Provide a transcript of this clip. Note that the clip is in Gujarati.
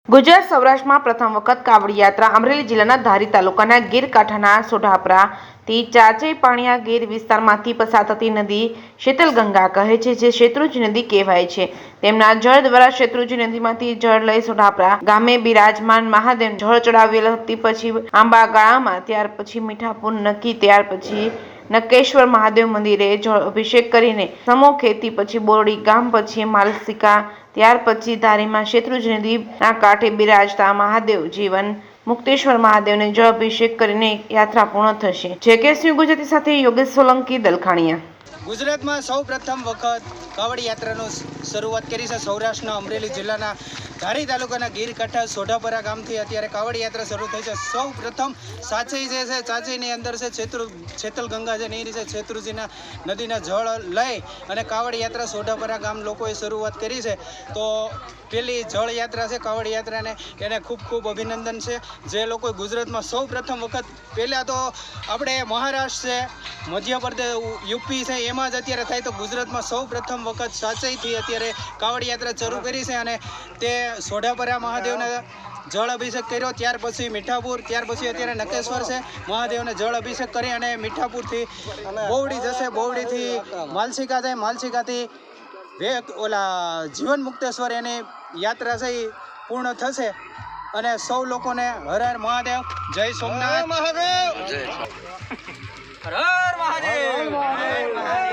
ગુજરાત સૌરાષ્ટ્રમાં પ્રથમ વખત કાવડી યાત્રા અમરેલી જિલ્લાના ધારી તાલુકાના ગીરકાંઠાના સોઢાપરાથી ચાચઈ પાણીયા ગીર વિસ્તારમાંથી પસાર થતી નદી શીતલગંગા કહે છે, જે શેત્રુંજી નદી કહેવાય છે. તેમના જળ દ્વારા શેત્રુંજી નદીમાંથી જળ લઈ સોઢાપરા ગામે બિરાજમાન મહાદેવ જળ ચડાવેલ હતી. પછી આંબાગાળામાં, ત્યાર પછી મીઠાપુર નક્કી, ત્યાર પછી નકેશ્વર મહાદેવ મંદિરે જળ અભિષેક કરીને સમૂહ ખેતી, પછી બોરડી ગામ, પછી માલસિકા, ત્યાર પછી ધારીમાં શેત્રુંજી નદીના કાંઠે બિરાજતા મહાદેવ જીવન મુક્તેશ્વર મહાદેવને જળ અભિષેક કરીને યાત્રા પૂર્ણ થશે. JK ગુજરાતી સાથે યોગેશ સોલંકી, દલખાણીયા. ગુજરાતમાં સૌ પ્રથમ વખત કાવડી યાત્રાનો શરૂઆત કરી છે. સૌરાષ્ટ્રના અમરેલી જિલ્લાના ધારી તાલુકાના ગીરકાંઠા સોઢાપરા ગામથી અત્યારે કાવડી યાત્રા શરૂ થઈ છે. સૌ પ્રથમ ચાચઈ જે છે, ચાચઈની અંદર છે શેતલગંગા જે નીર છે, શેત્રુંજીના નદીના જળ લઈ અને કાવડી યાત્રા સોઢાપરા ગામ લોકોએ શરૂઆત કરી છે. તો પેલી જળ યાત્રા છે કાવડી યાત્રાને, એને ખૂબ ખૂબ અભિનંદન છે. જે લોકો ગુજરાતમાં સૌ પ્રથમ વખત, પહેલાં તો આપણે મહારાષ્ટ્ર છે, મધ્યપ્રદેશ, યુપી છે, એમાં જ અત્યારે થાય, તો ગુજરાતમાં સૌ પ્રથમ વખત ચાચઈથી અત્યારે કાવડી યાત્રા શરૂ કરી છે. અને તે સોઢાપરા મહાદેવના જળ અભિષેક કર્યો, ત્યાર પછી મીઠાપુર, ત્યાર પછી અત્યારે નકેશ્વર છે, મહાદેવને જળ અભિષેક કરી અને મીઠાપુરથી બોવડી જશે, બોવડીથી માલસિકા જાય, માલસિકાથી જીવન મુક્તેશ્વર એની યાત્રા છે એ પૂર્ણ થશે. અને સૌ લોકોને હર હર મહાદેવ, જય સોમનાથ, હર હર મહાદેવ.